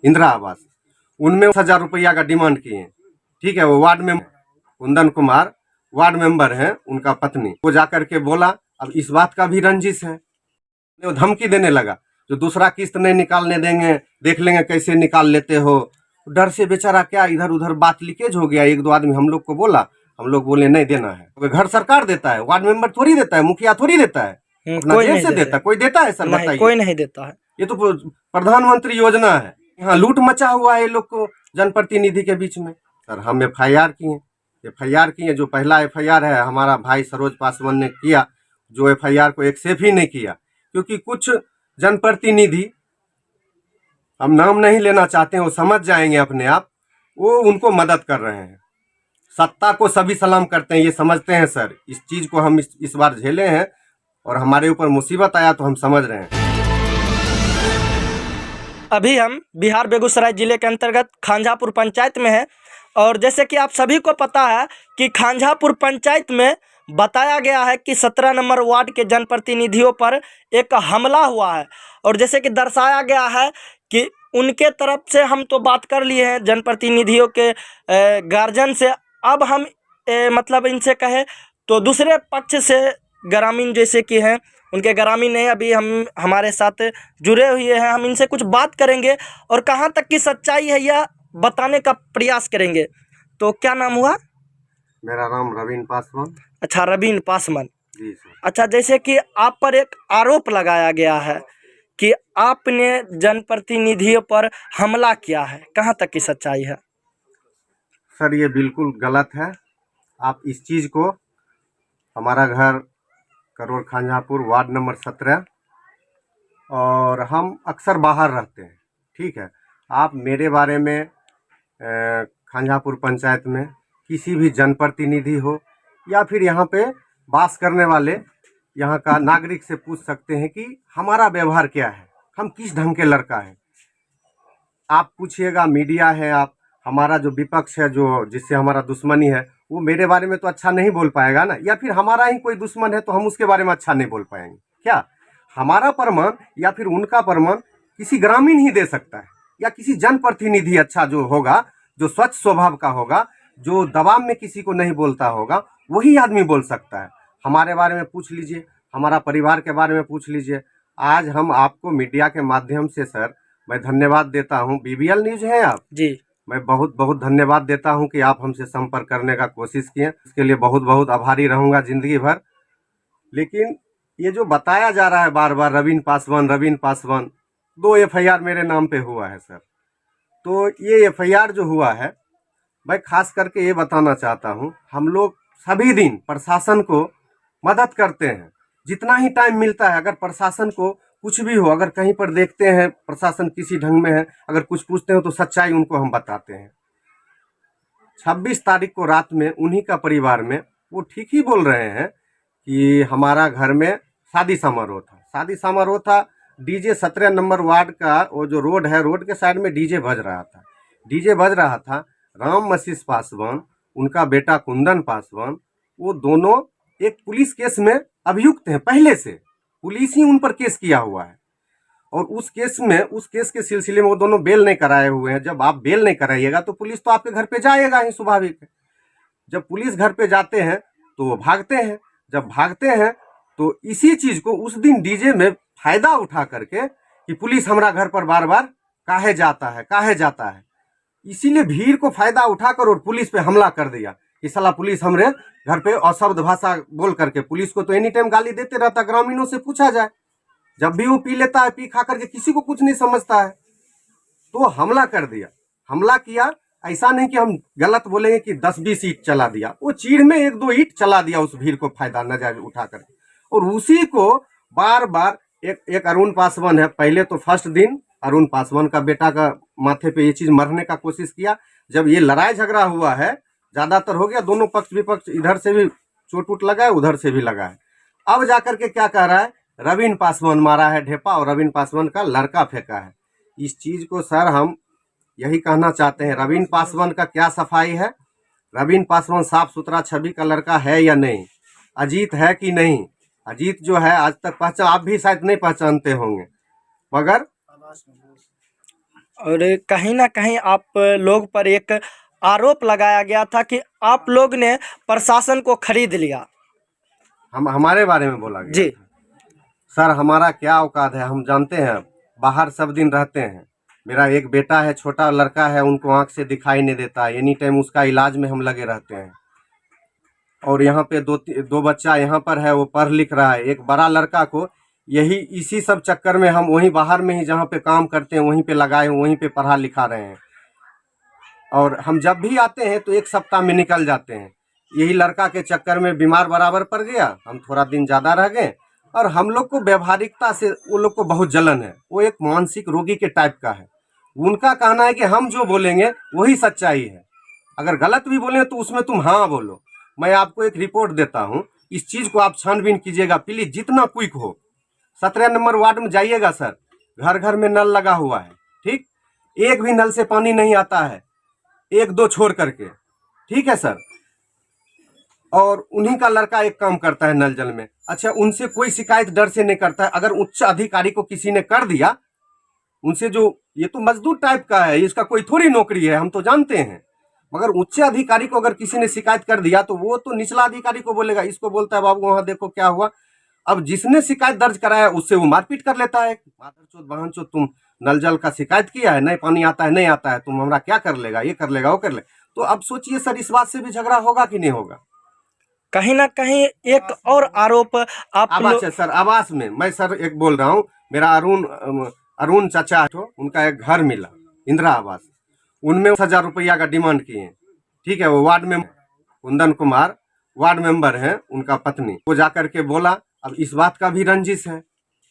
इंदिरा आवास, उनमें 10,000 रुपया का डिमांड किए। ठीक है, वो वार्ड में कुंदन कुमार वार्ड मेंबर हैं, उनका पत्नी, वो जाकर के बोला। अब इस बात का भी रंजिश है, वो धमकी देने लगा, जो दूसरा किस्त नहीं निकालने देंगे, देख लेंगे कैसे निकाल लेते हो। डर से बेचारा क्या इधर उधर बात लीकेज हो गया। एक दो आदमी हम लोग को बोला, हम लोग बोले नहीं देना है। तो घर सरकार देता है, वार्ड मेंबर थोड़ी देता है, मुखिया थोड़ी देता है, अपना जेब से देता है। कोई देता है सर? बताइए, कोई नहीं देता है। ये तो प्रधानमंत्री योजना है। यहाँ लूट मचा हुआ है ये लोग को जनप्रतिनिधि के बीच में। सर हम FIR किए, जो पहला FIR है हमारा भाई सरोज पासवान ने किया, जो FIR को एक्सेप्ट ही नहीं किया, क्योंकि कुछ जनप्रतिनिधि, हम नाम नहीं लेना चाहते हैं, वो समझ जाएंगे अपने आप, वो उनको मदद कर रहे हैं। सत्ता को सभी सलाम करते हैं, ये समझते हैं सर। इस चीज को हम इस बार झेले हैं और हमारे ऊपर मुसीबत आया तो हम समझ रहे हैं। अभी हम बिहार बेगूसराय जिले के अंतर्गत खांझापुर पंचायत में हैं, और जैसे कि आप सभी को पता है कि खांझापुर पंचायत में बताया गया है कि 17 नंबर वार्ड के जनप्रतिनिधियों पर एक हमला हुआ है। और जैसे कि दर्शाया गया है कि उनके तरफ से हम तो बात कर लिए हैं जनप्रतिनिधियों के गार्जियन से। अब हम मतलब इनसे कहें तो दूसरे पक्ष से ग्रामीण जैसे कि हैं, उनके ग्रामीण ने अभी हमारे साथ जुड़े हुए हैं। हम इनसे कुछ बात करेंगे और कहाँ तक की सच्चाई है यह बताने का प्रयास करेंगे। तो क्या नाम हुआ? मेरा नाम रवीन पासवान। अच्छा, रवीन पासवान जी सर। अच्छा, जैसे कि आप पर एक आरोप लगाया गया है कि आपने जनप्रतिनिधियों पर हमला किया है, कहाँ तक की सच्चाई है? सर ये बिल्कुल गलत है। आप इस चीज़ को, हमारा घर करोड़ खांझापुर वार्ड नंबर 17 और हम अक्सर बाहर रहते हैं। ठीक है, आप मेरे बारे में खांझापुर पंचायत में किसी भी जनप्रतिनिधि हो या फिर यहाँ पे वास करने वाले यहाँ का नागरिक से पूछ सकते हैं कि हमारा व्यवहार क्या है, हम किस ढंग के लड़का है। आप पूछिएगा, मीडिया है, आप हमारा जो विपक्ष है, जो जिससे हमारा दुश्मनी है, वो मेरे बारे में तो अच्छा नहीं बोल पाएगा ना। या फिर हमारा ही कोई दुश्मन है तो हम उसके बारे में अच्छा नहीं बोल पाएंगे क्या? हमारा प्रमाण या फिर उनका प्रमाण किसी ग्रामीण ही दे सकता है, या किसी जनप्रतिनिधि अच्छा जो होगा, जो स्वच्छ स्वभाव का होगा, जो दबाव में किसी को नहीं बोलता होगा, वही आदमी बोल सकता है। हमारे बारे में पूछ लीजिए, हमारा परिवार के बारे में पूछ लीजिए। आज हम आपको मीडिया के माध्यम से सर मैं धन्यवाद देता हूँ। BBL न्यूज है आप जी, मैं बहुत बहुत धन्यवाद देता हूं कि आप हमसे संपर्क करने का कोशिश किए। इसके लिए बहुत बहुत आभारी रहूंगा जिंदगी भर। लेकिन ये जो बताया जा रहा है बार बार रवीन पासवान, 2 FIR मेरे नाम पे हुआ है सर। तो ये FIR जो हुआ है, मैं खास करके ये बताना चाहता हूं, हम लोग सभी दिन प्रशासन को मदद करते हैं, जितना ही टाइम मिलता है। अगर प्रशासन को कुछ भी हो, अगर कहीं पर देखते हैं प्रशासन किसी ढंग में है, अगर कुछ पूछते हो तो सच्चाई उनको हम बताते हैं। 26 तारीख को रात में उन्हीं का परिवार में वो ठीक ही बोल रहे हैं कि हमारा घर में शादी समारोह था। डीजे 17 नंबर वार्ड का वो जो रोड है, रोड के साइड में डीजे बज रहा था। राम मसीस पासवान, उनका बेटा कुंदन पासवान, वो दोनों एक पुलिस केस में अभियुक्त हैं। पहले से पुलिस ही उन पर केस किया हुआ है, और उस केस के सिलसिले में वो दोनों बेल नहीं कराए हुए हैं। जब आप बेल नहीं कराइएगा तो पुलिस तो आपके घर पे जाएगा ही, स्वाभाविक है। जब पुलिस घर पे जाते हैं तो वो भागते हैं। जब भागते हैं तो इसी चीज को उस दिन डीजे में फायदा उठा करके कि पुलिस हमारा घर पर बार बार काहे जाता है, इसीलिए भीड़ को फायदा उठाकर और पुलिस पे हमला कर दिया कि साला पुलिस हमरे घर पे अशब्द भाषा बोल करके। पुलिस को तो एनी टाइम गाली देते रहता, ग्रामीणों से पूछा जाए, जब भी वो पी लेता है, पी खा करके किसी को कुछ नहीं समझता है, तो हमला कर दिया। हमला किया, ऐसा नहीं कि हम गलत बोलेंगे कि 10-20 ईंट चला दिया, वो चीड़ में 1-2 ईंट चला दिया उस भीड़ को फायदा नजायज उठा करके। और उसी को बार बार एक अरुण पासवान है, पहले तो फर्स्ट दिन अरुण पासवान का बेटा का माथे पे ये चीज मरने का कोशिश किया। जब ये लड़ाई झगड़ा हुआ है, ज्यादातर हो गया, दोनों पक्ष विपक्ष, इधर से भी चोट उट लगा है, उधर से भी लगा है। अब जाकर के क्या कह रहा है, रवीन पासवान मारा है ढेपा और रवीन पासवान का लड़का फेंका है। इस चीज को सर हम यही कहना चाहते हैं, रवीन पासवान का क्या सफाई है? रवीन पासवान साफ सुथरा छवि का लड़का है या नहीं? अजीत है कि नहीं? अजीत जो है आज तक पहचान, आप भी शायद नहीं पहचानते होंगे, मगर और कहीं ना कहीं आप लोग पर एक आरोप लगाया गया था कि आप लोग ने प्रशासन को खरीद लिया। हम हमारे बारे में बोला गया जी। था। सर हमारा क्या औकात है हम जानते हैं। बाहर सब दिन रहते हैं। मेरा एक बेटा है, छोटा लड़का है, उनको आंख से दिखाई नहीं देता, एनी टाइम उसका इलाज में हम लगे रहते हैं। और यहाँ पे दो बच्चा यहाँ पर है, वो पढ़ लिख रहा है। एक बड़ा लड़का को यही इसी सब चक्कर में हम वहीं बाहर में ही जहाँ पे काम करते हैं वहीं पे लगाए हैं, वहीं पे पढ़ा लिखा रहे हैं। और हम जब भी आते हैं तो एक सप्ताह में निकल जाते हैं। यही लड़का के चक्कर में बीमार बराबर पड़ गया, हम थोड़ा दिन ज़्यादा रह गए। और हम लोग को व्यवहारिकता से वो लोग को बहुत जलन है। वो एक मानसिक रोगी के टाइप का है। उनका कहना है कि हम जो बोलेंगे वही सच्चाई है, अगर गलत भी बोले तो उसमें तुम हाँ बोलो। मैं आपको एक रिपोर्ट देता हूँ, इस चीज़ को आप छानबीन कीजिएगा प्लीज, जितना क्विक हो। 17 नंबर वार्ड में जाइएगा सर, घर घर में नल लगा हुआ है, ठीक, एक भी नल से पानी नहीं आता है, एक दो छोड़ करके, ठीक है सर। और उन्हीं का लड़का एक काम करता है नल जल में। अच्छा, उनसे कोई शिकायत डर से नहीं करता है। अगर उच्च अधिकारी को किसी ने कर दिया उनसे, जो ये तो मजदूर टाइप का है, इसका कोई थोड़ी नौकरी है, हम तो जानते हैं। मगर उच्च अधिकारी को अगर किसी ने शिकायत कर दिया तो वो तो निचला अधिकारी को बोलेगा, इसको बोलता है बाबू वहां देखो क्या हुआ। अब जिसने शिकायत दर्ज कराया उससे वो मारपीट कर लेता है। मादरचोद बहनचोद, तुम नल जल का शिकायत किया है, नहीं पानी आता है, नहीं आता है, तुम हमरा क्या कर लेगा, ये कर लेगा, वो कर ले। तो अब सोचिए सर, इस बात से भी झगड़ा होगा कि नहीं होगा। कहीं ना कहीं एक और आरोप आप आवास लोग। है सर, आवास में मैं सर एक बोल रहा हूँ, मेरा अरुण चाचा है, उनका एक घर मिला इंदिरा आवास, उनमें 10,000 रुपया का डिमांड किए, ठीक है। वो वार्ड में कुंदन कुमार वार्ड मेंबर हैं, उनका पत्नी, वो जाकर के बोला। अब इस बात का भी रंजिश है,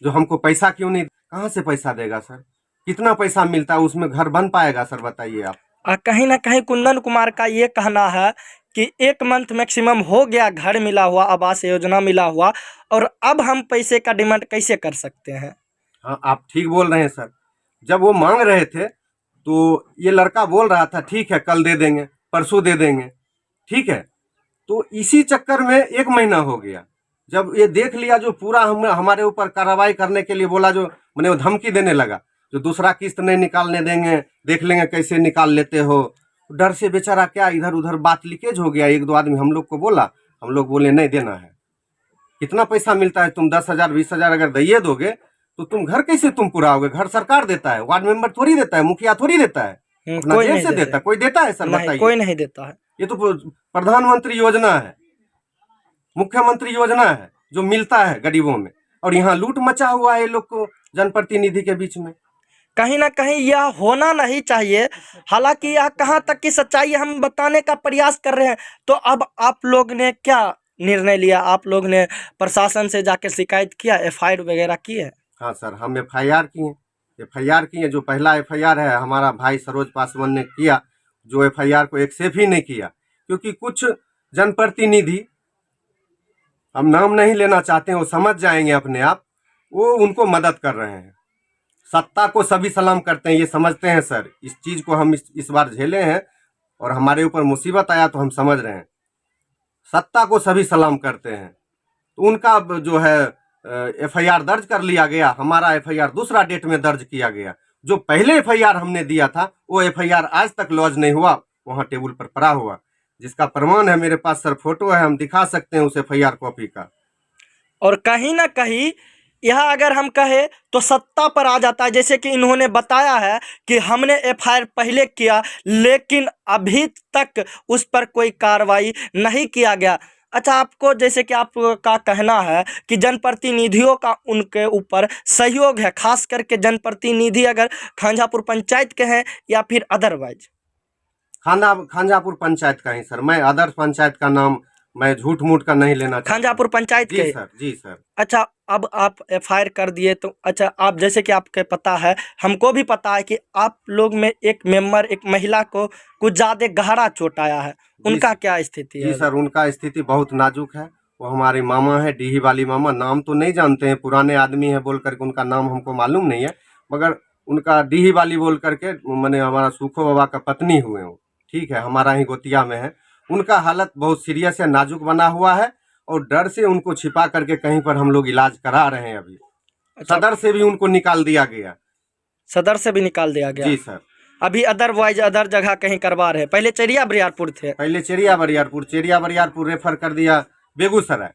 जो हमको पैसा क्यों नहीं, कहाँ से पैसा देगा सर, कितना पैसा मिलता है उसमें घर बन पाएगा सर, बताइए आप। कहीं ना कहीं कुंदन कुमार का ये कहना है कि 1 मंथ मैक्सिमम हो गया घर मिला हुआ, आवास योजना मिला हुआ, और अब हम पैसे का डिमांड कैसे कर सकते हैं। हाँ आप ठीक बोल रहे हैं सर। जब वो मांग रहे थे तो ये लड़का बोल रहा था ठीक है कल दे देंगे, परसों दे देंगे, ठीक है। तो इसी चक्कर में 1 महीना हो गया। जब ये देख लिया, जो पूरा हमारे ऊपर कार्रवाई करने के लिए बोला, जो मैंने वो धमकी देने लगा, जो दूसरा किस्त नहीं निकालने देंगे, देख लेंगे कैसे निकाल लेते हो। डर से बेचारा क्या इधर उधर बात लीकेज हो गया। 1-2 आदमी हम लोग को बोला, हम लोग बोले नहीं देना है। कितना पैसा मिलता है, तुम 10,000 20,000 अगर दिए दोगे तो तुम घर कैसे तुम पुराओगे। घर सरकार देता है, वार्ड मेंबर थोड़ी देता है, मुखिया थोड़ी देता है, अपना कोई जेब नहीं से देता है। कोई देता है सर, नहीं, बताइए। कोई नहीं देता है। ये तो प्रधानमंत्री योजना है, मुख्यमंत्री योजना है, जो मिलता है गरीबों में। और यहाँ लूट मचा हुआ है ये लोग को जनप्रतिनिधि के बीच में। कहीं ना कहीं यह होना नहीं चाहिए। हालांकि यह कहाँ तक की सच्चाई है हम बताने का प्रयास कर रहे हैं। तो अब आप लोग ने क्या निर्णय लिया, आप लोग ने प्रशासन से जाकर शिकायत किया, FIR वगैरह की है। हाँ सर, हम FIR किए, FIR किए। जो पहला FIR है हमारा भाई सरोज पासवान ने किया, जो FIR को एक्सेप्ट ही नहीं किया। क्योंकि कुछ जनप्रतिनिधि, हम नाम नहीं लेना चाहते हैं, वो समझ जाएंगे अपने आप, वो उनको मदद कर रहे हैं। सत्ता को सभी सलाम करते हैं, ये समझते हैं सर। इस चीज़ को हम इस बार झेले हैं और हमारे ऊपर मुसीबत आया तो हम समझ रहे हैं। सत्ता को सभी सलाम करते हैं। तो उनका जो है FIR दर्ज कर लिया गया, हमारा FIR दूसरा डेट में दर्ज किया गया। जो पहले FIR हमने दिया था वो FIR आज तक लॉज नहीं हुआ, वहाँ टेबल पर पड़ा हुआ, जिसका प्रमाण है मेरे पास सर, फोटो है, हम दिखा सकते हैं उस FIR कॉपी का। और कहीं ना कहीं यह अगर हम कहें तो सत्ता पर आ जाता है। जैसे कि इन्होंने बताया है कि हमने FIR पहले किया लेकिन अभी तक उस पर कोई कार्रवाई नहीं किया गया। अच्छा, आपको जैसे कि आपका कहना है कि जनप्रतिनिधियों का उनके ऊपर सहयोग है, खास करके जनप्रतिनिधि अगर खांजापुर पंचायत के हैं या फिर अदरवाइज। खांजापुर पंचायत का ही सर, मैं अदर पंचायत का नाम मैं झूठ मूठ का नहीं लेना चाहता। खांजापुर पंचायत के। जी सर, जी सर। अच्छा, अब आप FIR कर दिए तो अच्छा, आप जैसे कि आपके पता है, हमको भी पता है कि आप लोग में एक मेंबर, एक महिला को कुछ ज़्यादा गहरा चोट आया है, उनका क्या स्थिति है। जी सर, उनका स्थिति बहुत नाजुक है। वो हमारे मामा है, डीही वाली मामा, नाम तो नहीं जानते हैं, पुराने आदमी है बोल करके उनका नाम हमको मालूम नहीं है, मगर उनका डीही वाली बोल करके, मैंने हमारा सुखो बाबा का पत्नी हुए हो, ठीक है, हमारा ही गोतिया में है। उनका हालत बहुत सीरियस है, नाजुक बना हुआ है, और डर से उनको छिपा करके कहीं पर हम लोग इलाज करा रहे हैं। अभी सदर से भी उनको निकाल दिया गया। सदर से भी निकाल दिया गया। जी सर। अभी अदरवाइज अदर जगह कहीं करवा रहे हैं, पहले चेरिया बरियारपुर थे। पहले चेरिया बरियारपुर रेफर कर दिया बेगूसराय,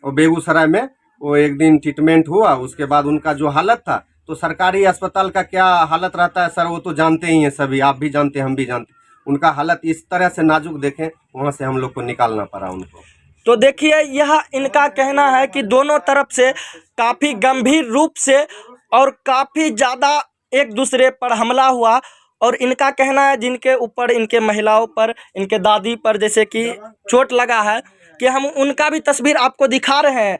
और बेगूसराय में वो एक दिन ट्रीटमेंट हुआ, उसके बाद उनका जो हालत था, तो सरकारी अस्पताल का क्या हालत रहता है सर वो तो जानते ही हैं सभी, आप भी जानते हैं हम भी जानते हैं। उनका हालत इस तरह से नाजुक देखें, वहाँ से हम लोग को निकालना पड़ा उनको। तो देखिए यह इनका कहना है कि दोनों तरफ से काफ़ी गंभीर रूप से और काफ़ी ज़्यादा एक दूसरे पर हमला हुआ, और इनका कहना है जिनके ऊपर, इनके महिलाओं पर, इनके दादी पर जैसे कि चोट लगा है, कि हम उनका भी तस्वीर आपको दिखा रहे हैं।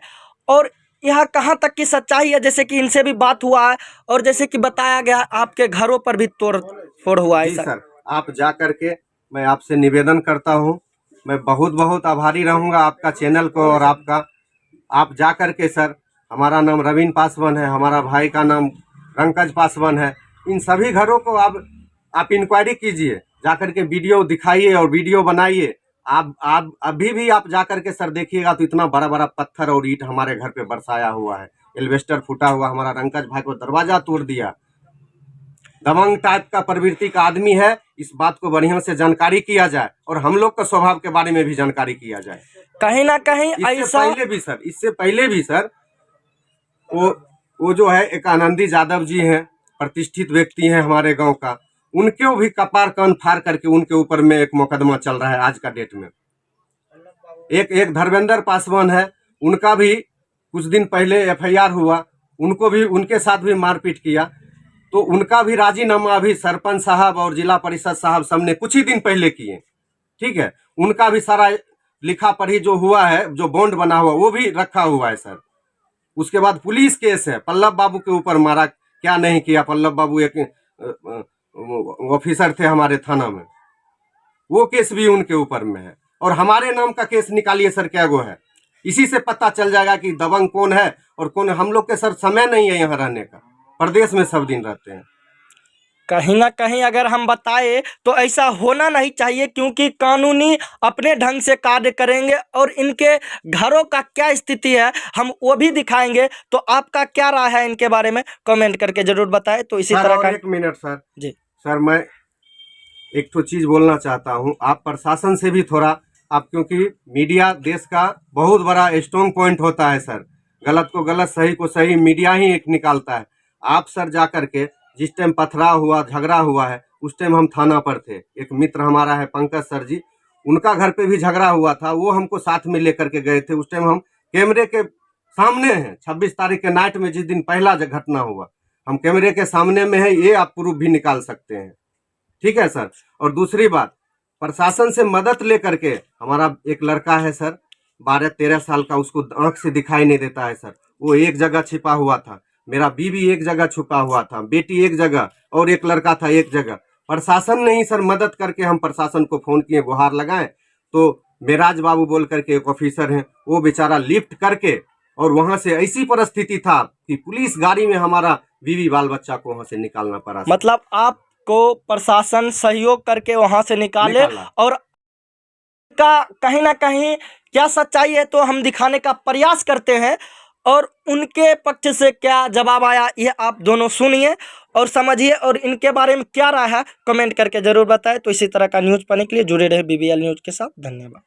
और यह कहाँ तक की सच्चाई है, जैसे कि इनसे भी बात हुआ है और जैसे कि बताया गया आपके घरों पर भी तोड़ फोड़ हुआ है। जी सर, आप जा करके, मैं आपसे निवेदन करता हूँ, मैं बहुत बहुत आभारी रहूँगा आपका चैनल को और आपका। आप जा करके सर, हमारा नाम रवीन पासवान है, हमारा भाई का नाम पंकज पासवान है, इन सभी घरों को आप इंक्वायरी कीजिए, जा करके वीडियो दिखाइए और वीडियो बनाइए। आप अभी भी आप जा करके सर देखिएगा तो इतना बड़ा बड़ा पत्थर और ईंट हमारे घर पे बरसाया हुआ है, एल्वेस्टर फूटा हुआ, हमारा रंकज भाई को दरवाजा तोड़ दिया। दबंग टाइप का प्रवृत्ति का आदमी है, इस बात को बढ़िया से जानकारी किया जाए और हम लोग का स्वभाव के बारे में भी जानकारी किया जाए। कहीं ना कहीं ऐसा इससे पहले भी सर वो जो है एक आनंदी यादव जी हैं, प्रतिष्ठित व्यक्ति हैं हमारे गांव का, उनके भी कपार कान फाड़ करके उनके ऊपर में एक मुकदमा चल रहा है आज का डेट में। एक धर्मेंद्र पासवान है, उनका भी कुछ दिन पहले FIR हुआ, उनको भी, उनके साथ भी मारपीट किया, तो उनका भी राजीनामा अभी सरपंच साहब और जिला परिषद साहब सबने कुछ ही दिन पहले किए। ठीक है, उनका भी सारा लिखा पढ़ी जो हुआ है, जो बॉन्ड बना हुआ वो भी रखा हुआ है सर। उसके बाद पुलिस केस है, पल्लव बाबू के ऊपर मारा, क्या नहीं किया। पल्लव बाबू एक ऑफिसर थे हमारे थाना में, वो केस भी उनके ऊपर में है। और हमारे नाम का केस निकालिए सर, क्या गो है, इसी से पता चल जाएगा कि दबंग कौन है और कौन है। हम लोग के सर समय नहीं है यहाँ रहने का, प्रदेश में सब दिन रहते हैं। कहीं ना कहीं अगर हम बताएं तो ऐसा होना नहीं चाहिए, क्योंकि कानूनी अपने ढंग से कार्य करेंगे और इनके घरों का क्या स्थिति है हम वो भी दिखाएंगे। तो आपका क्या राय है इनके बारे में, कमेंट करके जरूर बताएं। तो इसी तरह का एक मिनट सर। जी सर, मैं एक तो चीज़ बोलना चाहता हूँ, आप प्रशासन से भी थोड़ा, आप, क्योंकि मीडिया देश का बहुत बड़ा स्ट्रॉन्ग पॉइंट होता है सर, गलत को गलत, सही को सही मीडिया ही एक निकालता है। आप सर जा करके, जिस टाइम पथराव हुआ, झगड़ा हुआ है, उस टाइम हम थाना पर थे। एक मित्र हमारा है पंकज सर जी, उनका घर पे भी झगड़ा हुआ था, वो हमको साथ में लेकर के गए थे। उस टाइम हम कैमरे के सामने हैं, 26 तारीख के नाइट में, जिस दिन पहला घटना हुआ, हम कैमरे के सामने में है, ये आप प्रूफ भी निकाल सकते हैं। ठीक है सर। और दूसरी बात, प्रशासन से मदद लेकर के, हमारा एक लड़का है सर 12-13 साल का, उसको आंख से दिखाई नहीं देता है सर, वो एक जगह छिपा हुआ था। मेरा बीवी एक जगह छुपा हुआ था, बेटी एक जगह, और एक लड़का था एक जगह। प्रशासन ने ही सर मदद करके, हम प्रशासन को फोन किए, गुहार लगाए, तो मेराज बाबू बोल करके एक ऑफिसर हैं, वो बेचारा लिफ्ट करके, और वहां से ऐसी परिस्थिति था कि पुलिस गाड़ी में हमारा बीवी बाल बच्चा को वहां से निकालना पड़ा। मतलब आपको प्रशासन सहयोग करके वहां से निकाले, और का कहीं ना कहीं क्या सच्चाई है तो हम दिखाने का प्रयास करते हैं, और उनके पक्ष से क्या जवाब आया ये आप दोनों सुनिए और समझिए, और इनके बारे में क्या राय है कमेंट करके जरूर बताएं। तो इसी तरह का न्यूज़ पाने के लिए जुड़े रहे BBL न्यूज़ के साथ। धन्यवाद।